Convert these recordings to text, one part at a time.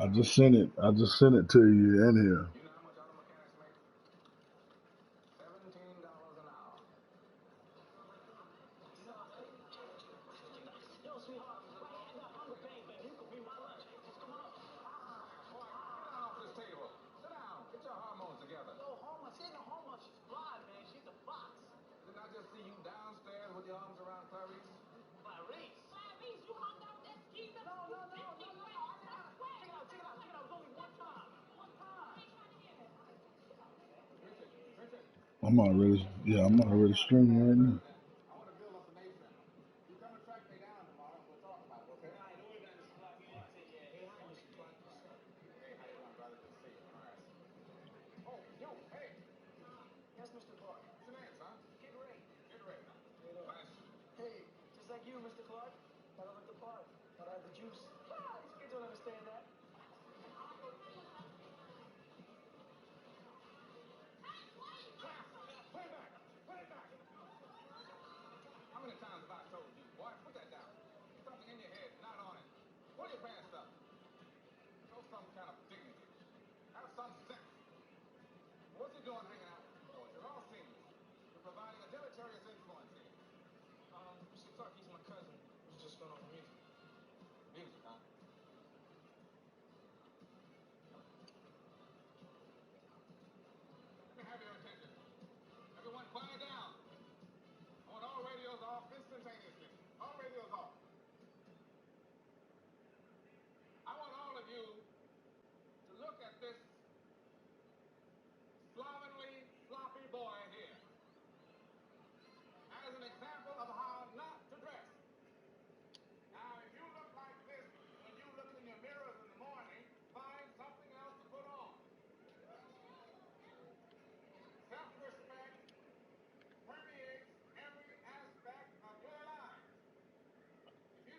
I just sent it. I just sent it to you in here. I'm already streaming right now.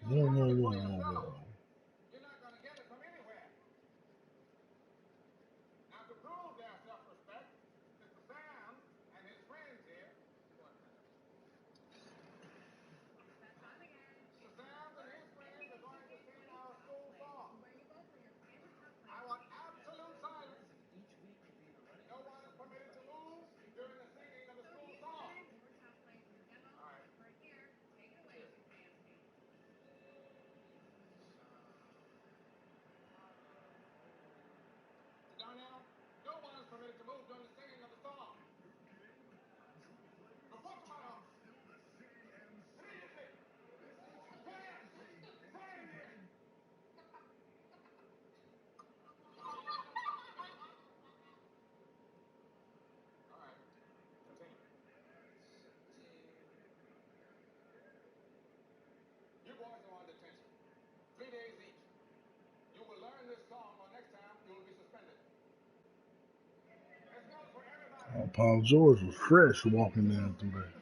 Whoa, whoa, whoa, whoa, whoa. Paul George was fresh walking down through there.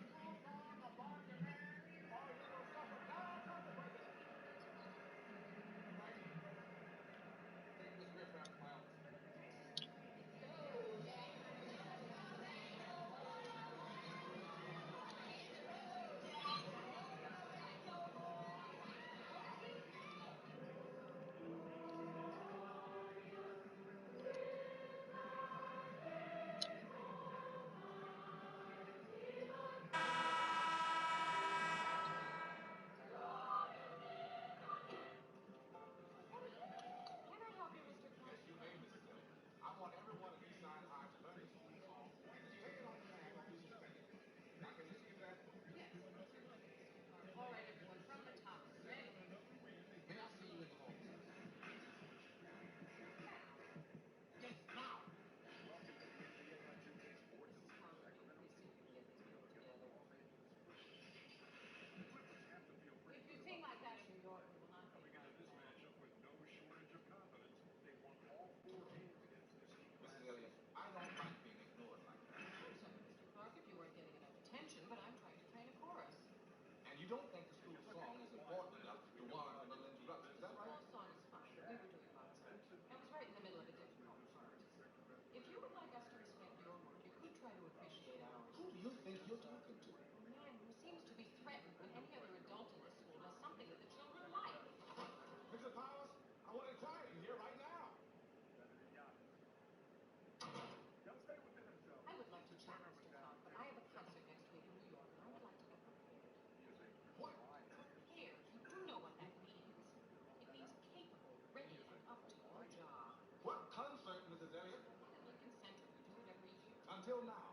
Until now,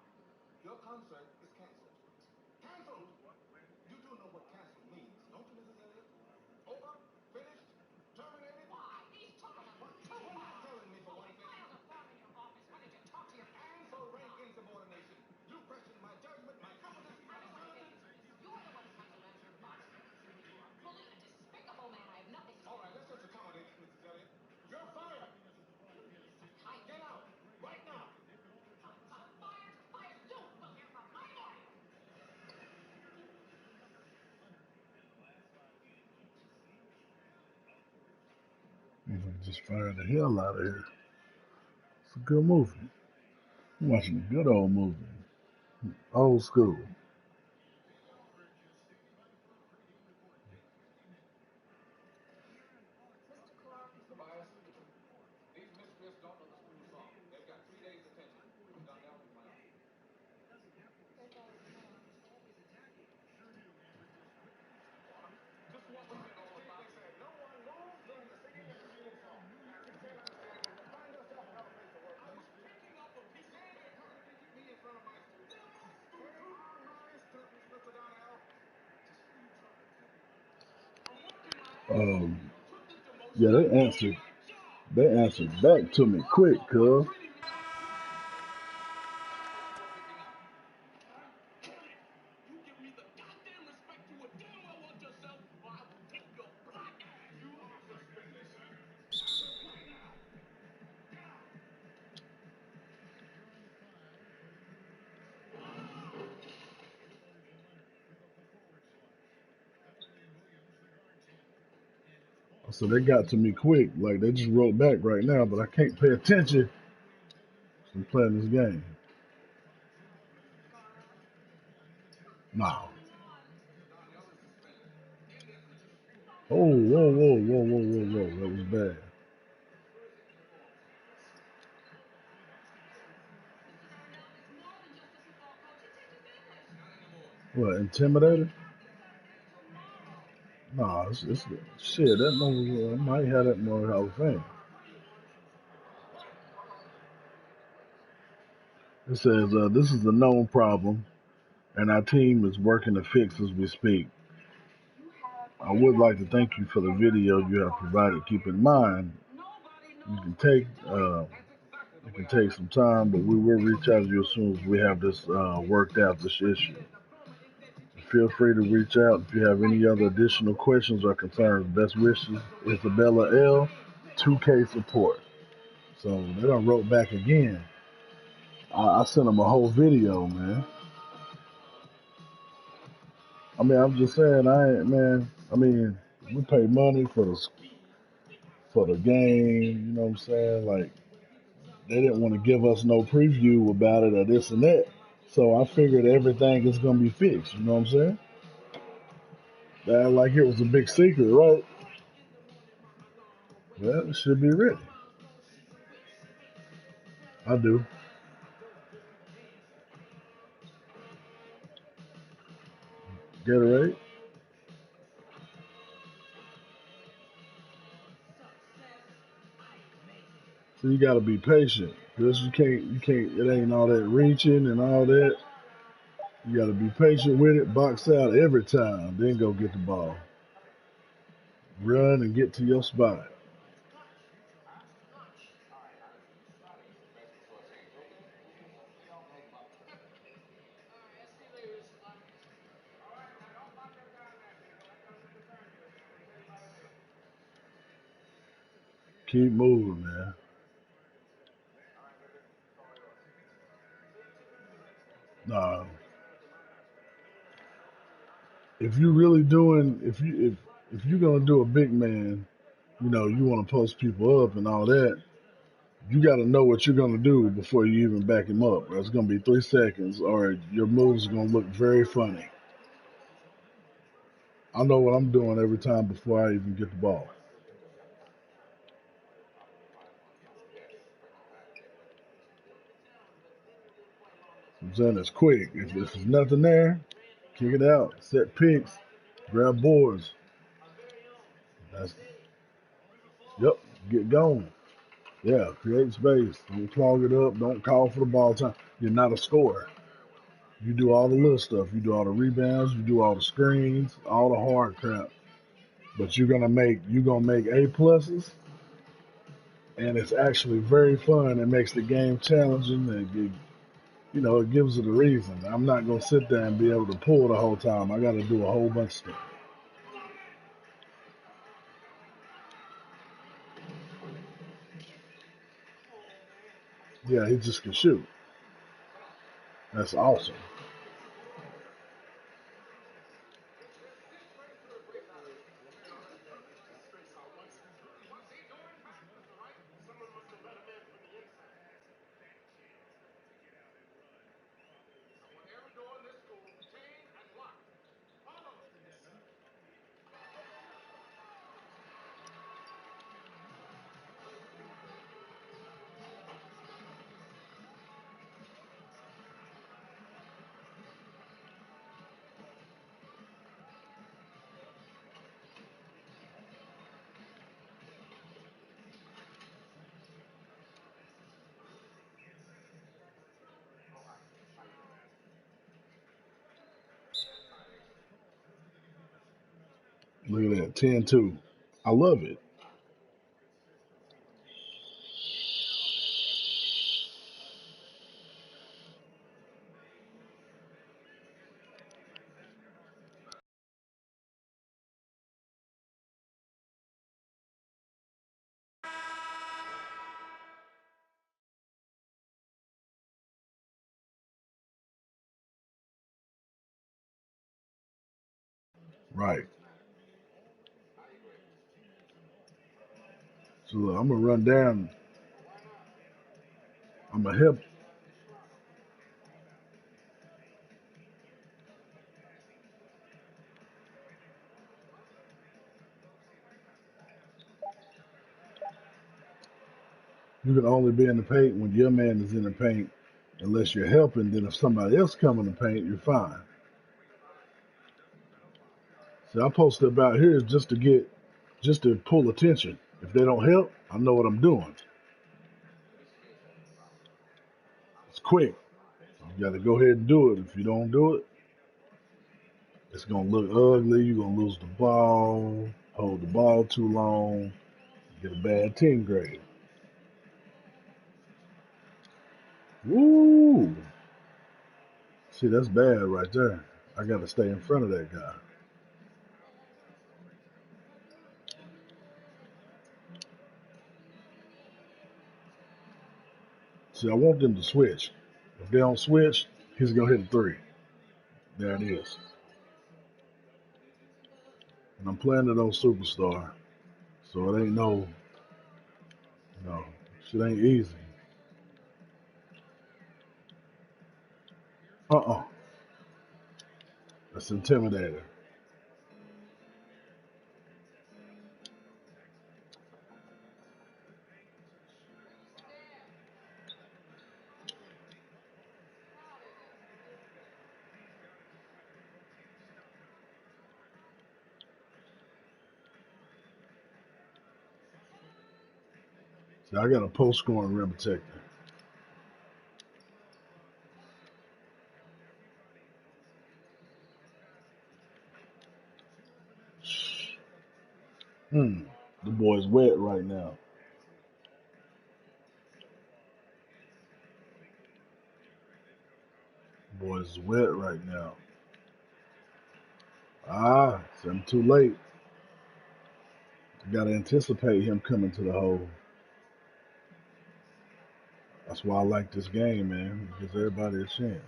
your concert is canceled. Canceled! You do know what canceled means, don't you, Mrs. Elliott? Over? Finished? Terminated? Why? He's talking about You're not telling me for one thing. filed a form in your office. When did you talk to your And for rank insubordination. You question my judgment, my competency, my diligence. You're the one who has to answer to the boss. You are a bully and a despicable man. I have nothing to All right, let's just accommodate this, Mrs. Elliott. You're fired. Get out. Right now. Fired? Fired? You will hear from my lawyer. Just fired the hell out of here. It's a good movie. I'm watching a good old movie. Old school. Mr. Clark, Tobias, these misfits don't know the school song. They've got 3 days' attention. Donnell, you plan. Just what was it all about? They said no one moves during the singing of the school song. Now, you can't understand when you find yourself in other place of work. I was picking up a piece. Stand there contradicting me in front of my students. They're my students. They are my students, Mr. Donnell. Yeah, they answered back to me quick, cuz. So they got to me quick. Like they just wrote back right now, but I can't pay attention. So I'm playing this game. Nah. Oh, whoa, whoa, whoa, whoa, whoa, whoa. That was bad. What, intimidated? Nah, it's shit. That mother, I might have that mother Hall of Fame. It says, this is a known problem, and our team is working to fix as we speak. I would like to thank you for the video you have provided. Keep in mind, you can take some time, but we will reach out to you as soon as we have this worked out, this issue. Feel free to reach out if you have any other additional questions or concerns. Best wishes, Isabella L. 2K support. So they done wrote back again. I sent them a whole video, man. I mean, I'm just saying, we pay money for the game. You know what I'm saying? Like they didn't want to give us no preview about it or this and that. So I figured everything is gonna be fixed. You know what I'm saying? That like it was a big secret, right? Well, it should be ready. I do. Gatorade. So you gotta be patient. Because you can't, it ain't all that reaching and all that. You gotta be patient with it, box out every time, then go get the ball. Run and get to your spot. Keep moving, man. Nah. If you really doing if you're gonna do a big man, you wanna post people up and all that, you gotta know what you're gonna do before you even back him up. Or it's gonna be 3 seconds or your moves are gonna look very funny. I know what I'm doing every time before I even get the ball. I'm saying it's quick. If there's nothing there, kick it out. Set picks, grab boards. That's yep. Get going. Yeah, create space. Don't clog it up. Don't call for the ball time. You're not a scorer. You do all the little stuff. You do all the rebounds. You do all the screens, all the hard crap. But you're gonna make A pluses, and it's actually very fun. It makes the game challenging. It gives it a reason. I'm not gonna sit there and be able to pull the whole time. I got to do a whole bunch of stuff. Yeah, he just can shoot. That's awesome. Every door in this school chained and locked. Follow me. Look at that, 10-2. I love it. Right. So look, I'm gonna run down. I'm gonna help. You can only be in the paint when your man is in the paint, unless you're helping. Then if somebody else come in the paint, you're fine. See, I posted about here just to pull attention. If they don't help, I know what I'm doing. It's quick. You got to go ahead and do it. If you don't do it, it's gonna look ugly. You're gonna lose the ball, hold the ball too long, get a bad team grade. Woo! See, that's bad right there. I got to stay in front of that guy. See, I want them to switch. If they don't switch, he's gonna hit a three. There it is. And I'm playing it on Superstar, so it ain't no, shit ain't easy. Uh-uh. That's intimidating. See, I got a post scoring rim protector. The boy's wet right now. The boy's wet right now. See, I'm too late. I gotta anticipate him coming to the hole. That's why I like this game, man. It gives everybody a chance.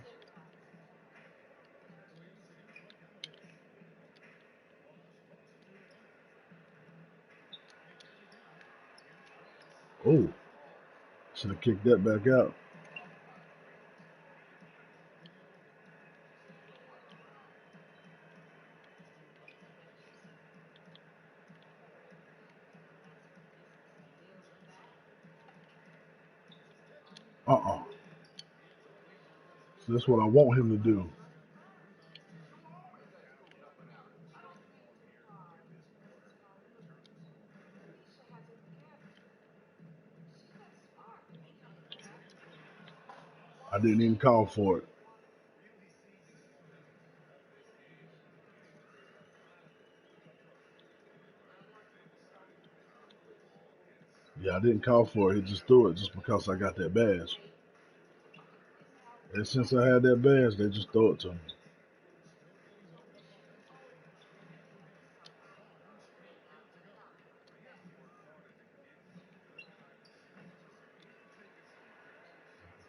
Oh, should have kicked that back out. Uh-uh. So that's what I want him to do. I didn't even call for it. Yeah, I didn't call for it. He just threw it just because I got that badge. And since I had that badge, they just throw it to me.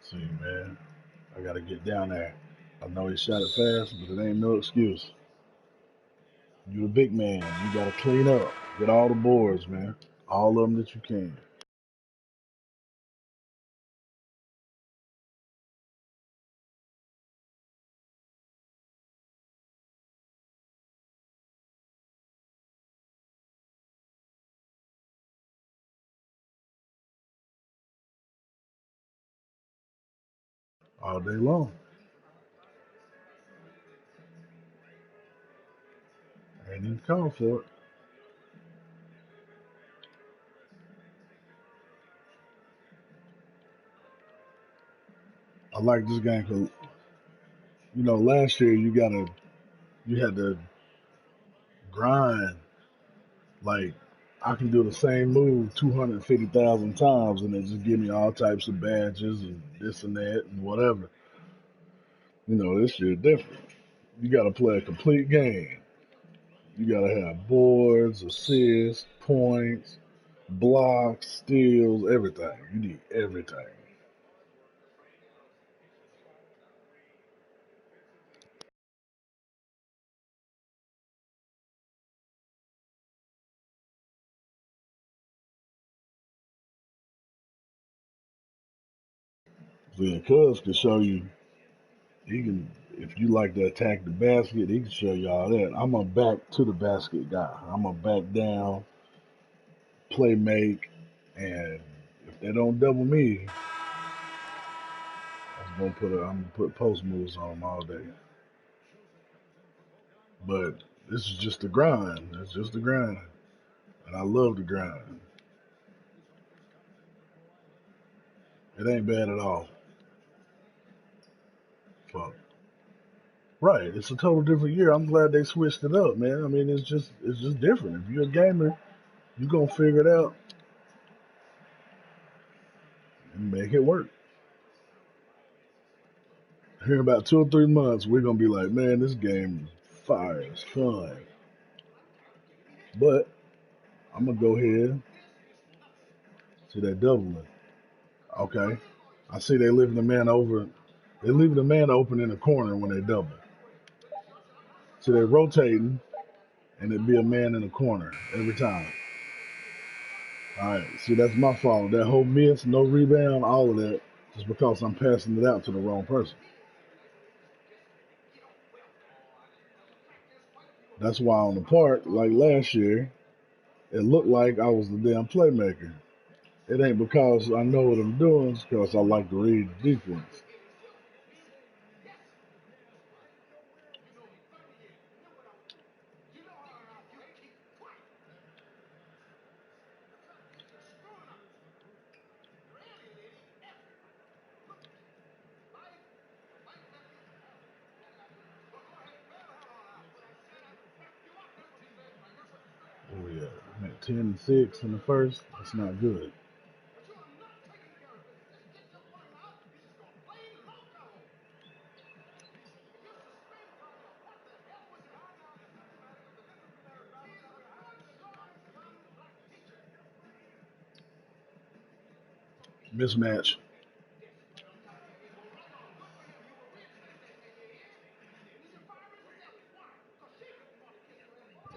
See, man, I gotta get down there. I know he shot it fast, but it ain't no excuse. You a big man. You gotta clean up. Get all the boards, man. All of them that you can. All day long. Ain't even call for it. I like this game because last year you had to grind. Like I can do the same move 250,000 times and they just give me all types of badges and this and that and whatever. This year different. You got to play a complete game. You got to have boards, assists, points, blocks, steals, everything. You need everything. Then Cuz can show you. He can, if you like to attack the basket, he can show you all that. I'm a back to the basket guy. I'm a back down, play make, and if they don't double me, I'm gonna put post moves on them all day. But this is just the grind. It's just the grind, and I love the grind. It ain't bad at all. Fuck. Right, it's a total different year. I'm glad they switched it up, man. I mean, it's just different. If you're a gamer, you gonna figure it out and make it work. Here in about 2 or 3 months, we're gonna be like, man, this game is fire, it's fun. But I'm gonna go ahead. See that doubling. Okay. I see they leaving the man over. They leaving the man open in the corner when they double. So they're rotating, and it'd be a man in the corner every time. All right. See, that's my fault. That whole miss, no rebound, all of that, just because I'm passing it out to the wrong person. That's why on the park, like last year, it looked like I was the damn playmaker. It ain't because I know what I'm doing, it's because I like to read the defense. Oh yeah, I'm at 10-6 in the first. That's not good. Mismatch.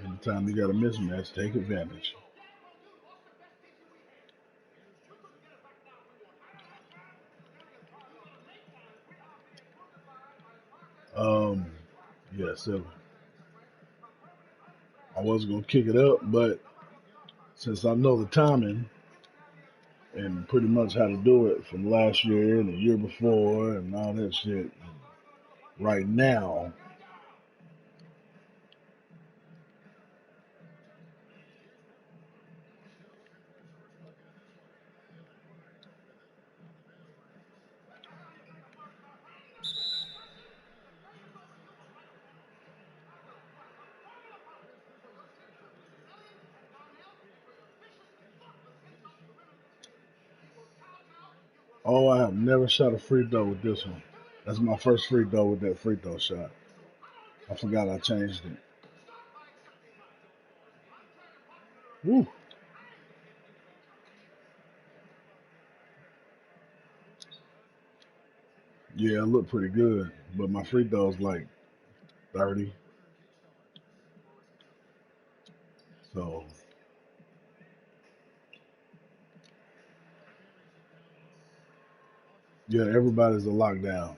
Anytime you got a mismatch, take advantage. Um, yeah, so I was gonna kick it up, but since I know the timing and pretty much how to do it from last year and the year before and all that shit, right now, Oh, I have never shot a free throw with this one. That's my first free throw with that free throw shot. I forgot I changed it. Woo. Yeah, it looked pretty good, but my free throw's like 30. So, yeah, everybody's a lockdown.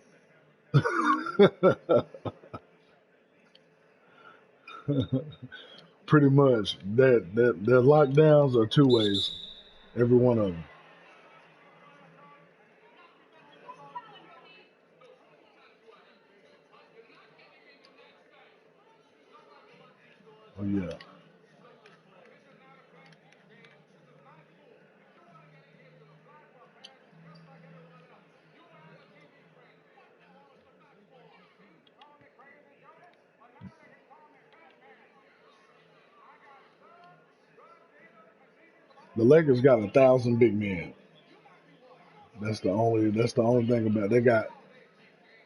Pretty much. That their lockdowns are two ways. Every one of them. Oh yeah. The Lakers got 1,000 big men. That's the only thing about it.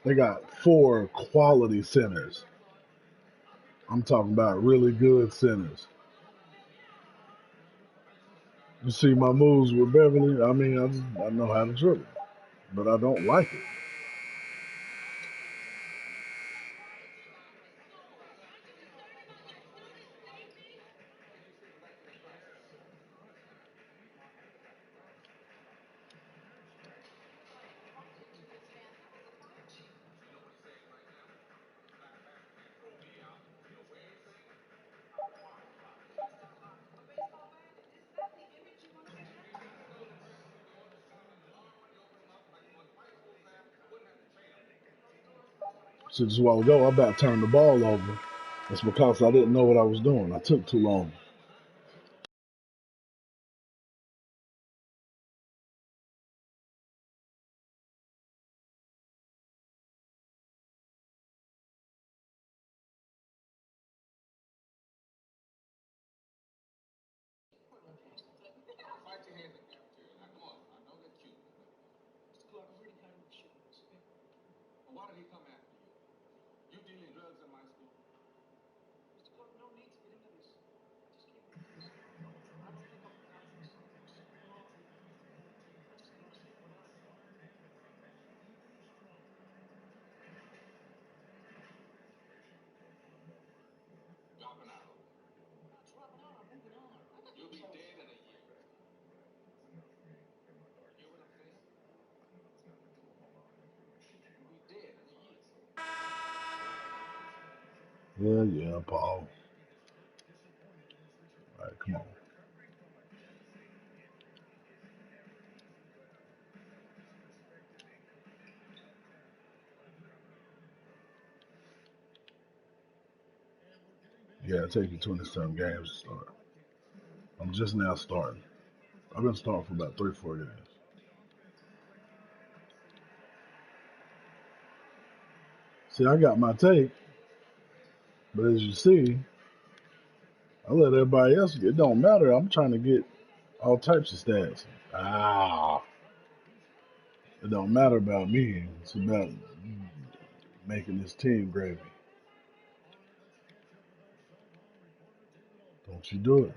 They got four quality centers. I'm talking about really good centers. You see my moves with Beverly. I mean, I know how to dribble, but I don't like it. So just a while ago, I about turned the ball over. That's because I didn't know what I was doing. I took too long. Yeah, Paul. All right, come on. Yeah, it takes you 27 games to start. I'm just now starting. I've been starting for about 3, 4 games. See, I got my take, but as you see, I let everybody else. It don't matter. I'm trying to get all types of stats. It don't matter about me. It's about making this team gravy. Don't you do it.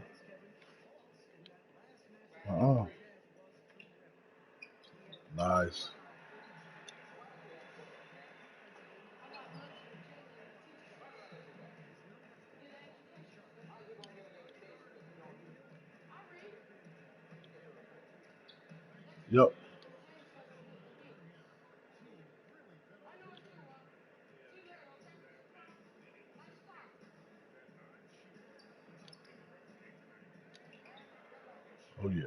Uh-uh. Nice. Yep. Oh yeah.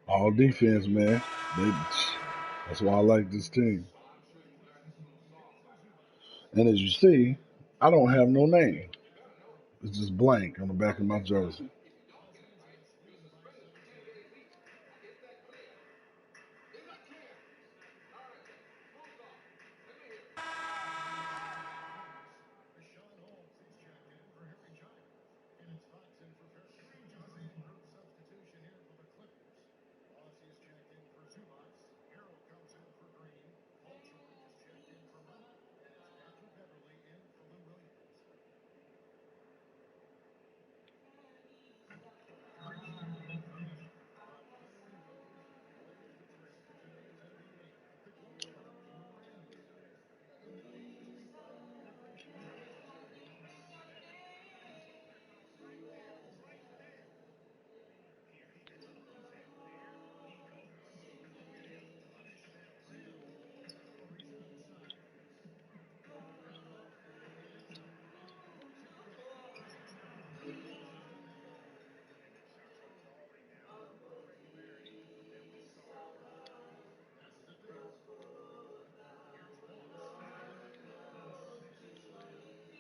All defense, man. They, that's why I like this team. And as you see, I don't have no name. It's just blank on the back of my jersey.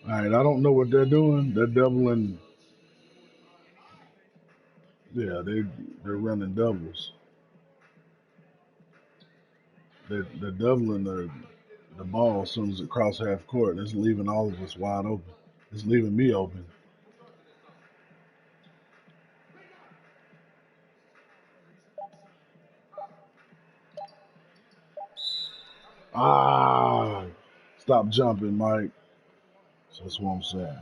All right, I don't know what they're doing. They're doubling. Yeah, they're running doubles. They're doubling the ball as soon as it crosses half court. It's leaving all of us wide open. It's leaving me open. Ah, stop jumping, Mike. That's what I'm saying.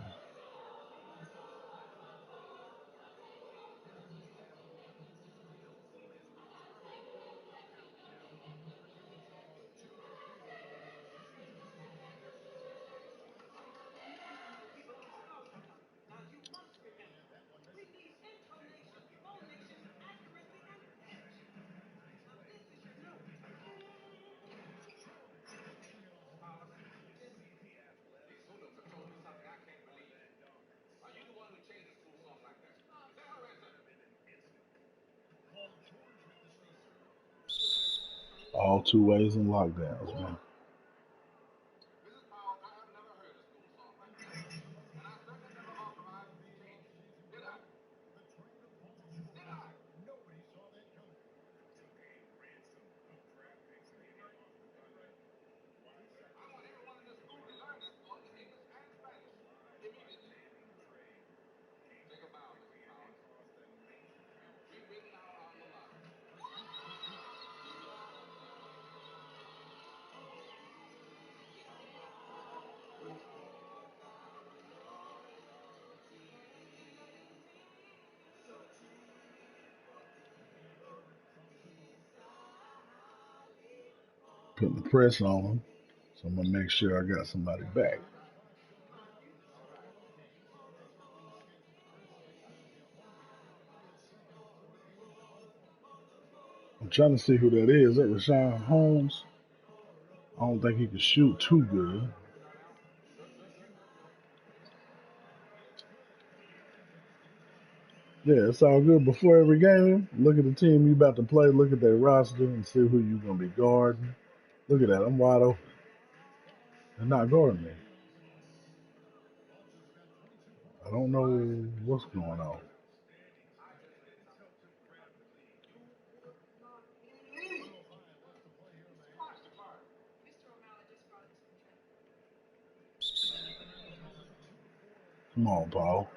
All two ways and lockdowns, man. Putting the press on them. So I'm gonna make sure I got somebody back. I'm trying to see who that is. Is that Rashawn Holmes? I don't think he can shoot too good. Yeah, it's all good. Before every game, look at the team you about to play. Look at their roster and see who you gonna be guarding. Look at that. I'm wide open. They're not guarding me. I don't know what's going on. Come on, Paul.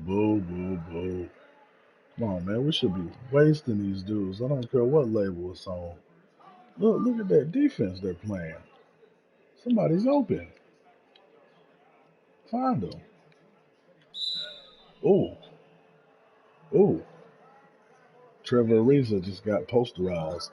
Boo, boo, boo. Come on, man. We should be wasting these dudes. I don't care what label it's on. Look at that defense they're playing. Somebody's open. Find them. Oh, oh. Trevor Ariza just got posterized.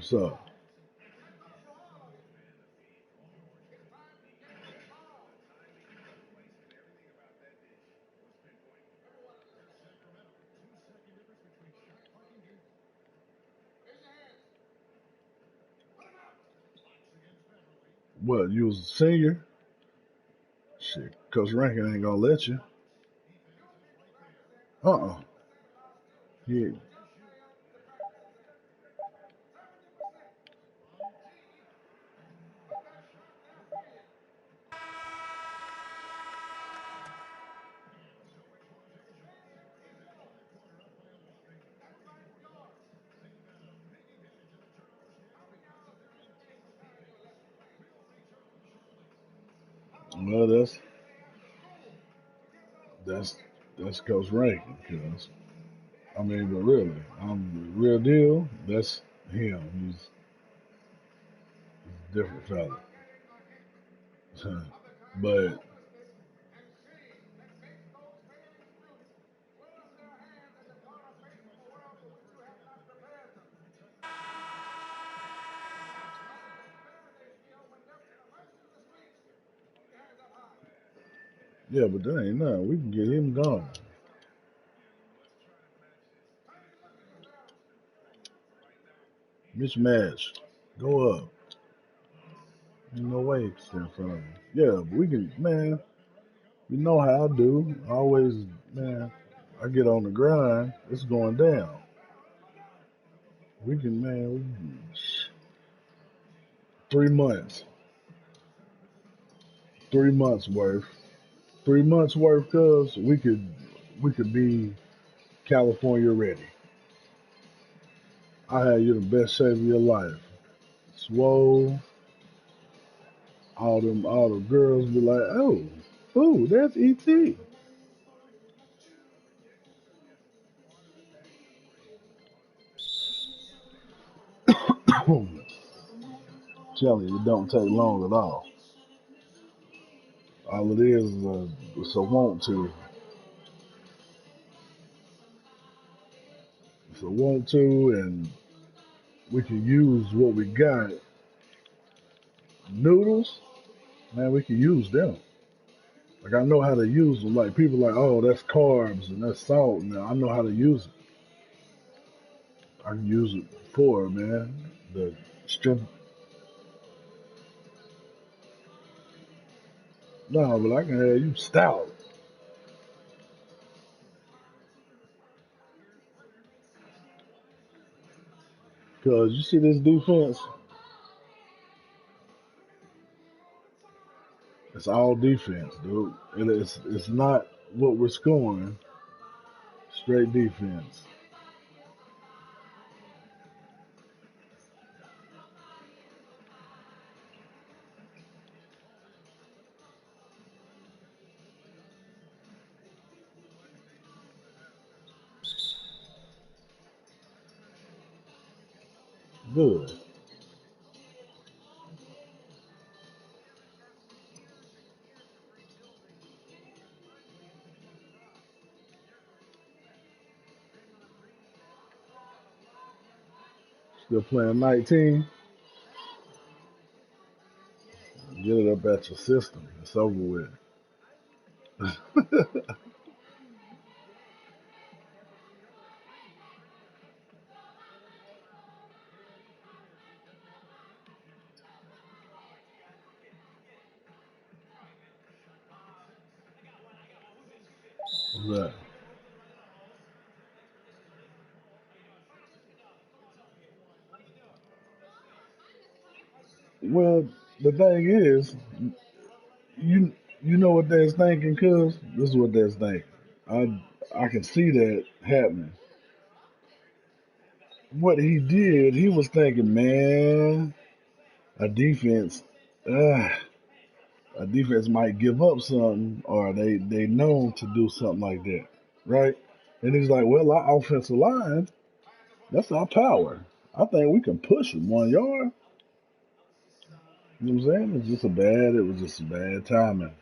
What's up? What, you was a senior? Shit, Coach Rankin ain't gonna let you. Uh-uh. Yeah. Well, that's that's Coach Rankin, cuz. I mean, but really, I'm the real deal. That's him. He's a different fella. But yeah, but that ain't nothing. We can get him gone. Mismatch. Go up. Ain't no way it's in front of him. Yeah, but we can, man. You know how I do. I always, man. I get on the grind. It's going down. We can, man. 3 months. 3 months worth. 3 months worth, cause we could be California ready. I had you the best shape of your life. Swole, all the girls be like, oh, that's ET. Telling you, it don't take long at all. All it is it's a want to. It's a want to, and we can use what we got. Noodles, man, we can use them. Like I know how to use them. Like people like, oh, that's carbs and that's salt. Now I know how to use it. I can use it for man. The strength. No, but I can have you stout. Cause you see this defense, it's all defense, dude. And it's not what we're scoring. Straight defense. Good. Still playing 19. Get it up at your system. It's over with. Right. Well, the thing is, you you know what they're thinking, cuz this is what they're thinking. I can see that happening. What he did, he was thinking, man, a defense, uh, a defense might give up something, or they known to do something like that, right? And he's like, well, our offensive line, that's our power. I think we can push them 1 yard. You know what I'm saying? It was just a bad timing.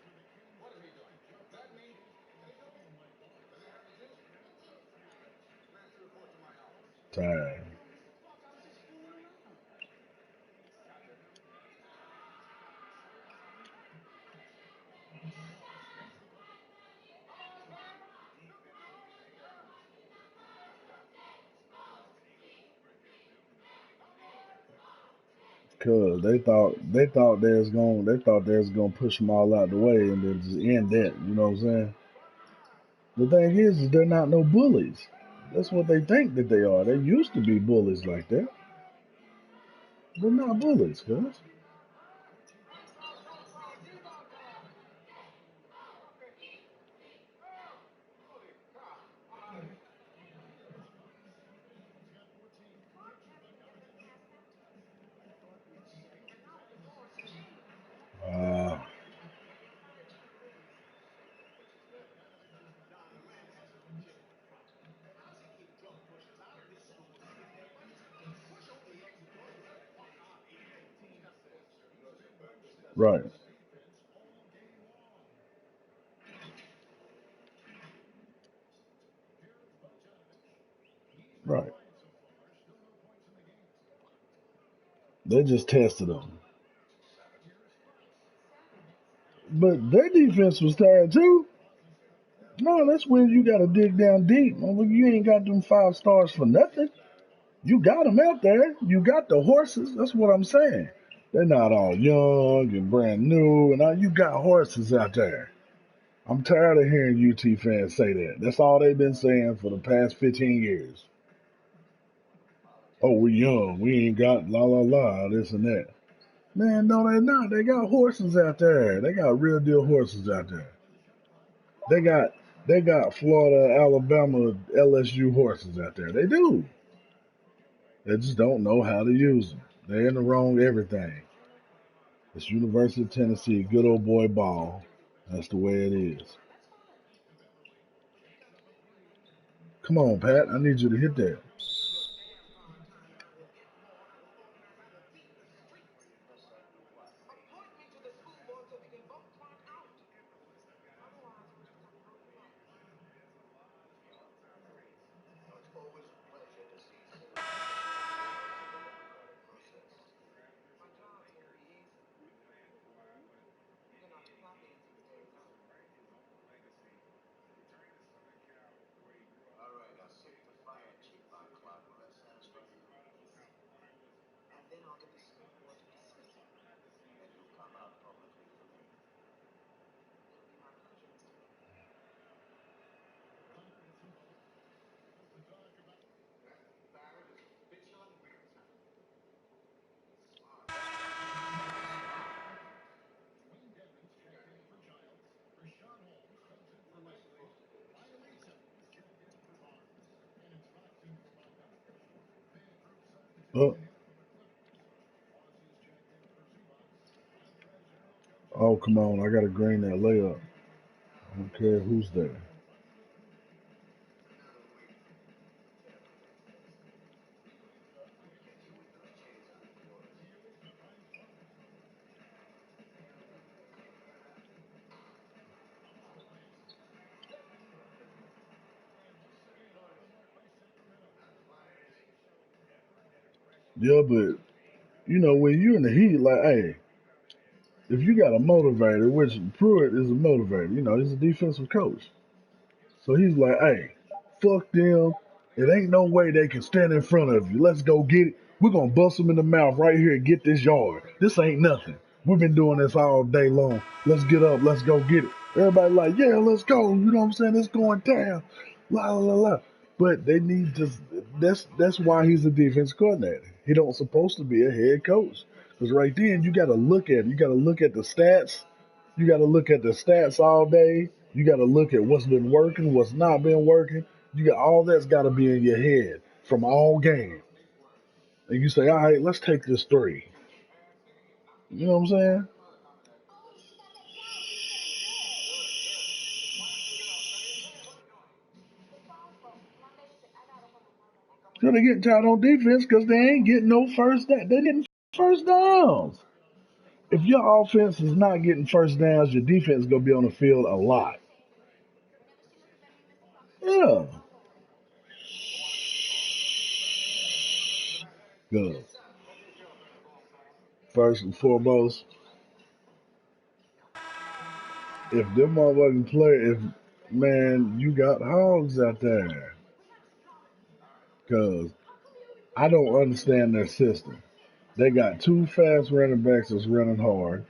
Time. Cause they thought they was gonna push them all out the way and then just end that. You know what I'm saying? The thing is they're not no bullies. That's what they think that they are. They used to be bullies like that. They're not bullies, cuz. Uh, right, right. They just tested them. But their defense was tired too. No, that's when you got to dig down deep. You ain't got them 5 stars for nothing. You got them out there. You got the horses. That's what I'm saying. They're not all young and brand new, and all, you got horses out there. I'm tired of hearing UT fans say that. That's all they've been saying for the past 15 years. Oh, we young. We ain't got la la la, this and that. Man, no, they're not. They got horses out there. They got real deal horses out there. They got they got Florida, Alabama, LSU horses out there. They do. They just don't know how to use them. They're in the wrong everything. It's University of Tennessee, good old boy ball. That's the way it is. Come on, Pat. I need you to hit that. Oh, oh, come on. I got to green that layup. I don't care who's there. Yeah, but, when you're in the heat, like, hey, if you got a motivator, which Pruitt is a motivator, he's a defensive coach. So he's like, hey, fuck them. It ain't no way they can stand in front of you. Let's go get it. We're going to bust them in the mouth right here and get this yard. This ain't nothing. We've been doing this all day long. Let's get up. Let's go get it. Everybody like, yeah, let's go. You know what I'm saying? It's going down. La, la, la. But they need to, that's why he's a defense coordinator. He don't supposed to be a head coach. Because right then, you got to look at it. You got to look at the stats. You got to look at the stats all day. You got to look at what's been working, what's not been working. You got all that's got to be in your head from all game. And you say, all right, let's take this three. You know what I'm saying? So they getting tired on defense because they ain't getting no first down. They getting first downs. If your offense is not getting first downs, your defense is gonna be on the field a lot. Yeah, good. First and foremost, if them motherfucking play, if man, you got hogs out there, cause I don't understand their system. They got two fast running backs that's running hard.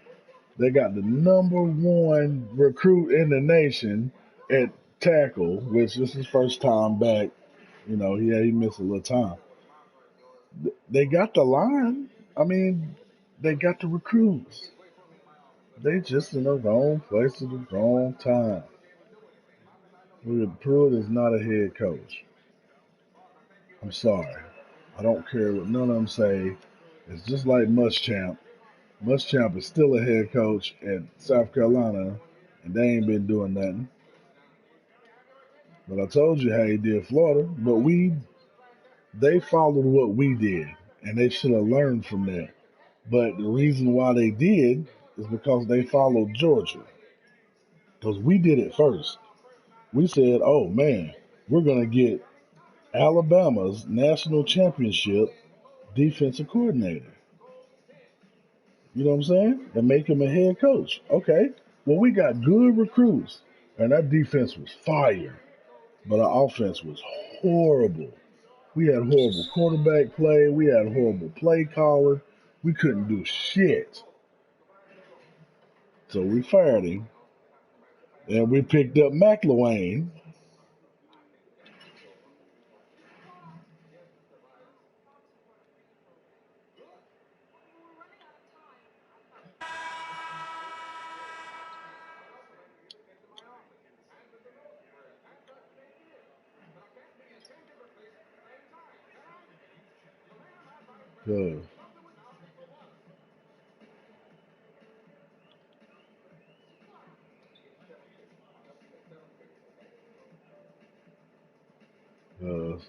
They got the number one recruit in the nation at tackle, which is his first time back. You know, he missed a little time. They got the line. I mean, they got the recruits. They just in the wrong place at the wrong time. Pruitt is not a head coach. I'm sorry. I don't care what none of them say. It's just like Muschamp. Muschamp is still a head coach at South Carolina, and they ain't been doing nothing. But I told you how he did Florida. But they followed what we did, and they should have learned from that. But the reason why they did is because they followed Georgia. Because we did it first. We said, oh man, we're going to get Alabama's national championship defensive coordinator. You know what I'm saying? And make him a head coach. Okay. Well, we got good recruits, and our defense was fire, but our offense was horrible. We had horrible quarterback play. We had horrible play calling. We couldn't do shit. So we fired him, and we picked up McElwain. Cause, cause,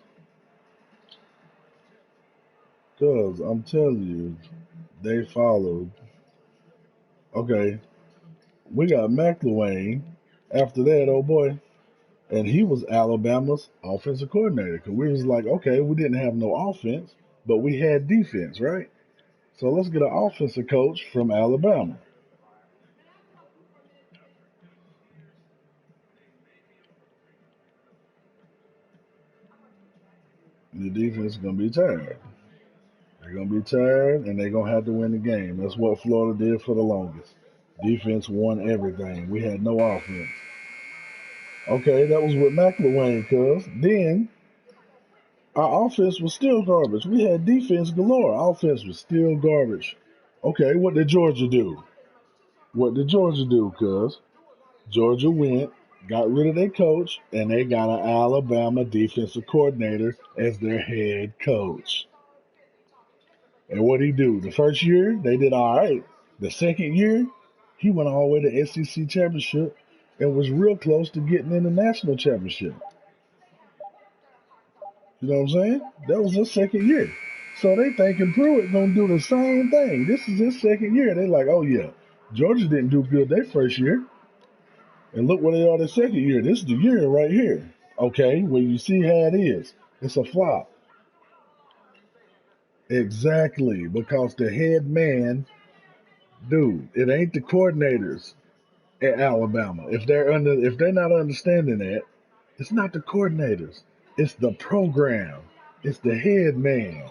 cause I'm telling you, they followed. Okay, we got McElwain. After that, oh boy, and he was Alabama's offensive coordinator. Cause we was like, okay, we didn't have no offense, but we had defense, right? So let's get an offensive coach from Alabama. The defense is gonna be tired. They're gonna be tired, and they're gonna have to win the game. That's what Florida did for the longest. Defense won everything. We had no offense. Okay, that was with McElwain, cuz. Then our offense was still garbage. We had defense galore. Our offense was still garbage. Okay, what did Georgia do? What did Georgia do, cuz? Georgia went, got rid of their coach, and they got an Alabama defensive coordinator as their head coach. And what did he do? The first year, they did all right. The second year, he went all the way to SEC championship and was real close to getting in the national championship. You know what I'm saying? That was his second year. So they thinking Pruitt gonna do the same thing. This is his second year. They like, oh yeah, Georgia didn't do good their first year, and look where they are the second year. This is the year right here. Okay, well you see how it is. It's a flop. Exactly, because the head man, dude, it ain't the coordinators at Alabama. If they're not understanding that, it's not the coordinators. It's the program. It's the head man.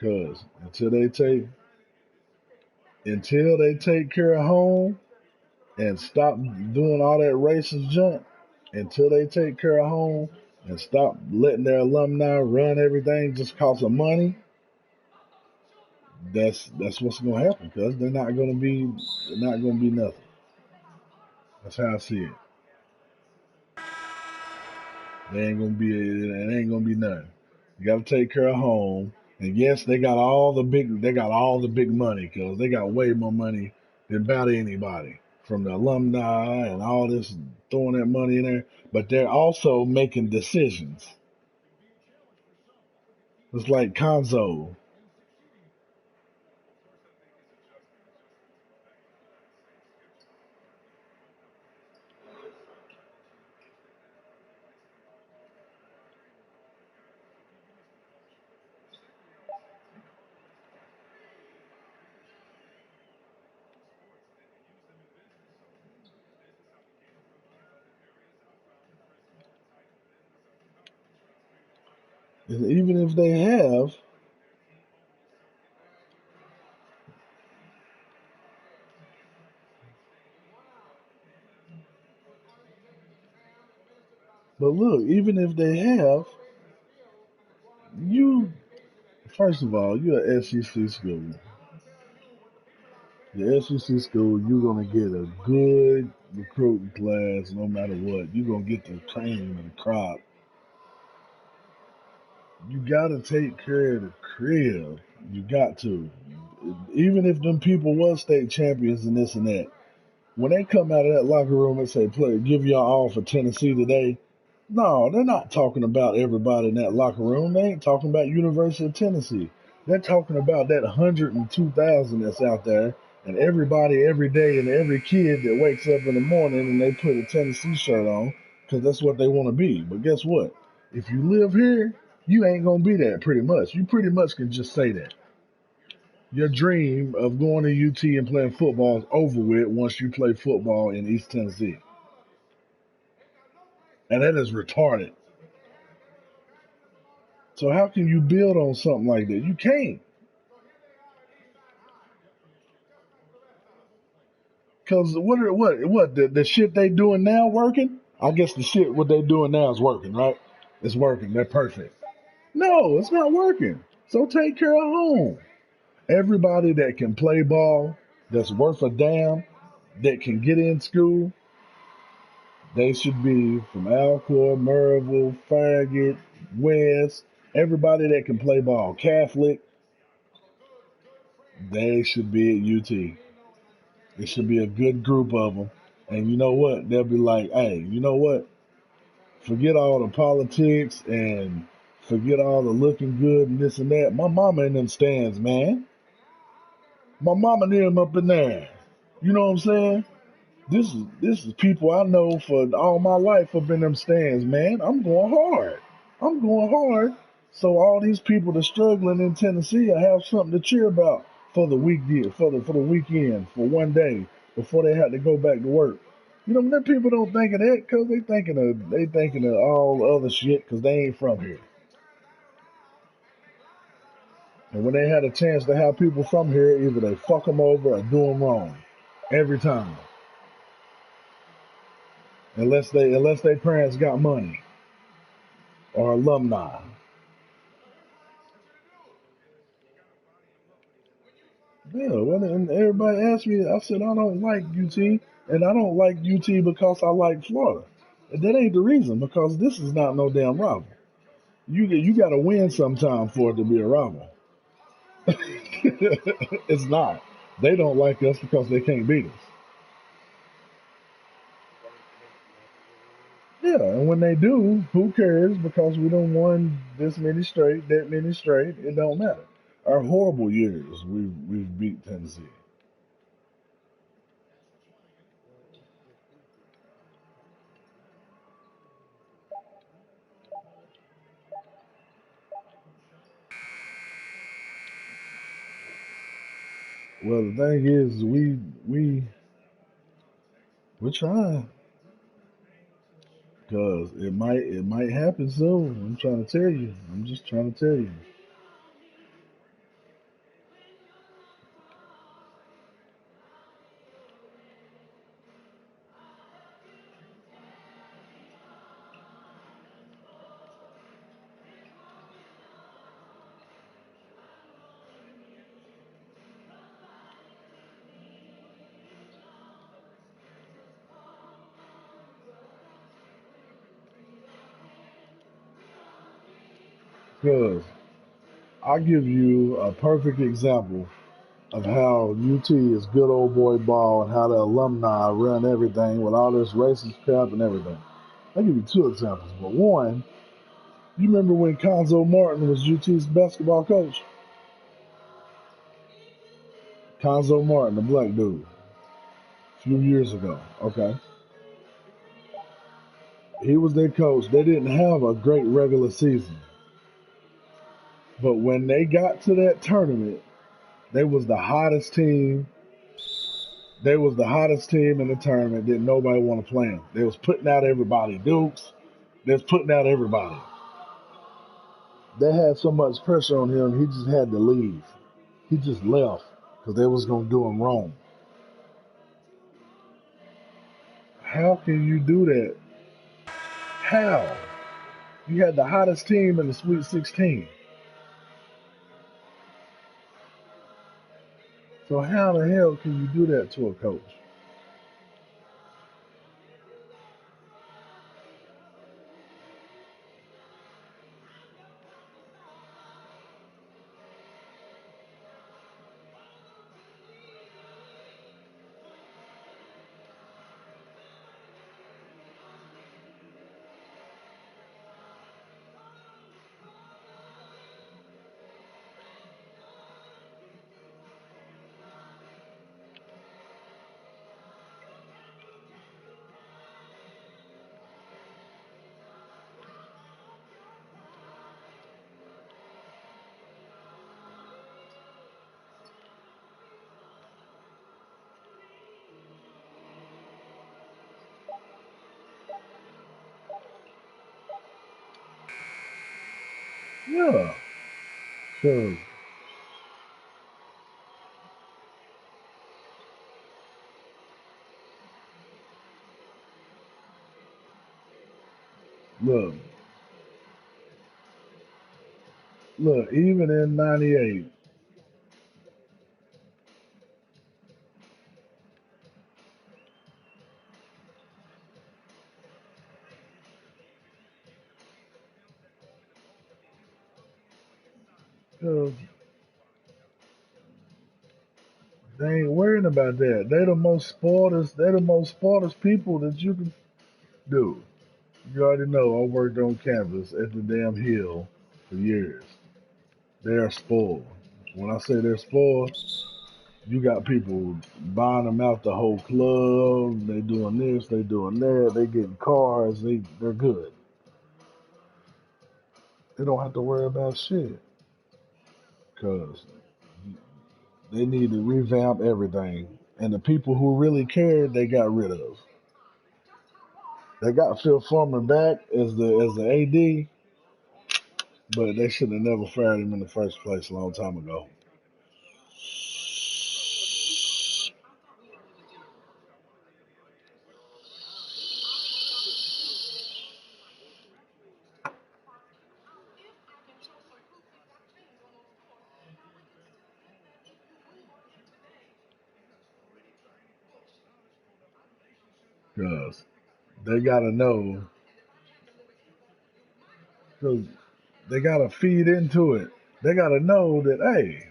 Cause until they take care of home and stop doing all that racist junk, until they take care of home and stop letting their alumni run everything just cause of money, that's what's gonna happen. Cause they're not gonna be nothing. That's how I see it. It ain't gonna be nothing. You got to take care of home. And yes, they got all the big money because they got way more money than about anybody from the alumni and all this throwing that money in there. But they're also making decisions. It's like Conzo. And even if they have, but look, even if they have, you first of all, you're an SEC school. The SEC school, you're gonna get a good recruiting class no matter what. You're gonna get the cream and the crop. You gotta take care of the crib. You got to. Even if them people was state champions and this and that. When they come out of that locker room and say, play, give y'all all for Tennessee today, no, they're not talking about everybody in that locker room. They ain't talking about University of Tennessee. They're talking about that 102,000 that's out there and everybody every day and every kid that wakes up in the morning and they put a Tennessee shirt on because that's what they want to be. But guess what? If you live here, you ain't going to be that pretty much. You pretty much can just say that. Your dream of going to UT and playing football is over with once you play football in East Tennessee. And that is retarded. So how can you build on something like that? You can't. Cause what the shit they doing now working? I guess the shit what they doing now is working, right? It's working. They're perfect. No, it's not working. So take care of home. Everybody that can play ball, that's worth a damn, that can get in school, they should be from Alcor, Maryville, Farragut, West. Everybody that can play ball, Catholic, they should be at UT. It should be a good group of them. And you know what? They'll be like, hey, you know what? Forget all the politics and forget all the looking good and this and that. My mama in them stands, man. My mama and them up in there. You know what I'm saying? This is people I know for all my life up in them stands, man. I'm going hard. I'm going hard. So all these people that struggling in Tennessee will have something to cheer about for the weekend, for the weekend, for one day before they have to go back to work. You know, them people don't think of that because they thinking of all other shit because they ain't from here. And when they had a chance to have people from here, either they fuck them over or do them wrong every time, unless they parents got money or alumni. Yeah, well, and everybody asked me, I said I don't like UT, and I don't like UT because I like Florida. And that ain't the reason, because this is not no damn rival. You got to win sometime for it to be a rival. It's not. They don't like us because they can't beat us. Yeah, and when they do, who cares? Because we don't won this many straight, that many straight. It don't matter. Our horrible years, we've beat Tennessee. Well, the thing is, we're trying. Cause it might happen soon. I'm trying to tell you. I'm just trying to tell you. Cause I'll give you a perfect example of how UT is good old boy ball and how the alumni run everything with all this racist crap and everything. I'll give you two examples. But one, you remember when Conzo Martin was UT's basketball coach? Conzo Martin, the black dude, a few years ago. Okay. He was their coach. They didn't have a great regular season. But when they got to that tournament, they was the hottest team. They was the hottest team in the tournament. Didn't nobody want to play them. They was putting out everybody. Dukes. They was putting out everybody. They had so much pressure on him, he just had to leave. He just left because they was gonna do him wrong. How can you do that? How? You had the hottest team in the Sweet 16. So how the hell can you do that to a coach? Yeah. So look, look, even in '98, uh, they ain't worrying about that. They're the most spoilest people that you can do. You already know I worked on campus at the damn Hill for years. They are spoiled. When I say they're spoiled, you got people buying them out the whole club. They doing this, they doing that. They getting cars. They're good. They don't have to worry about shit because they need to revamp everything. And the people who really cared, they got rid of. They got Phil Foreman back as the AD, but they should have never fired him in the first place a long time ago. Because they got to know, because they got to feed into it. They got to know that, hey,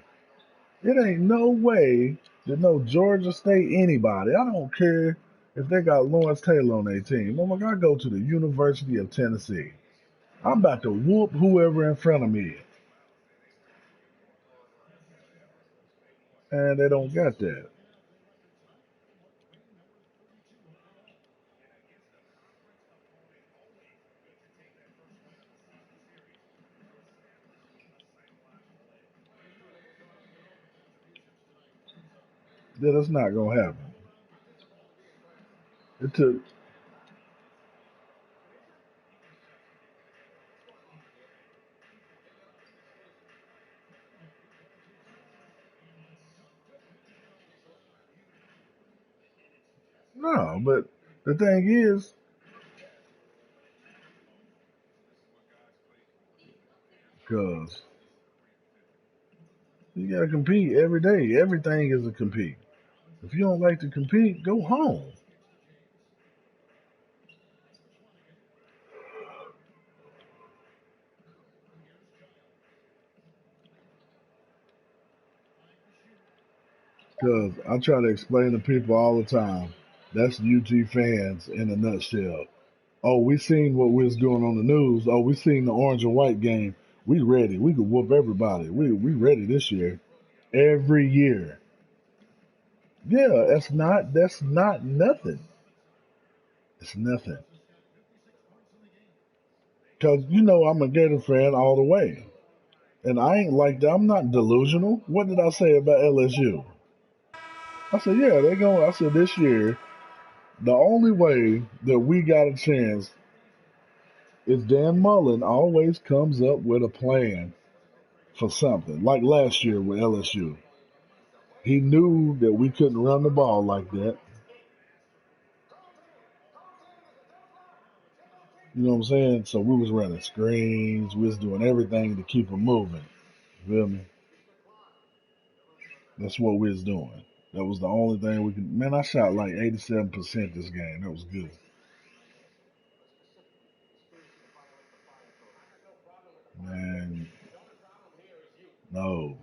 it ain't no way that no Georgia State anybody, I don't care if they got Lawrence Taylor on their team. Oh my God, I go to the University of Tennessee. I'm about to whoop whoever in front of me. And they don't got that. That's not going to happen. It took, no, but the thing is, because you got to compete every day. Everything is a compete. If you don't like to compete, go home. Because I try to explain to people all the time. That's UT fans in a nutshell. Oh, we seen what we was doing on the news. Oh, we seen the orange and white game. We ready. We could whoop everybody. We ready this year. Every year. Yeah, that's not nothing. It's nothing. Cause you know I'm a Gator fan all the way. And I ain't like that. I'm not delusional. What did I say about LSU? I said, yeah, they going I said this year, the only way that we got a chance is Dan Mullen always comes up with a plan for something. Like last year with LSU. He knew that we couldn't run the ball like that. You know what I'm saying? So we was running screens. We was doing everything to keep them moving. You feel me? That's what we was doing. That was the only thing we could. Man, I shot like 87% this game. That was good. Man, no.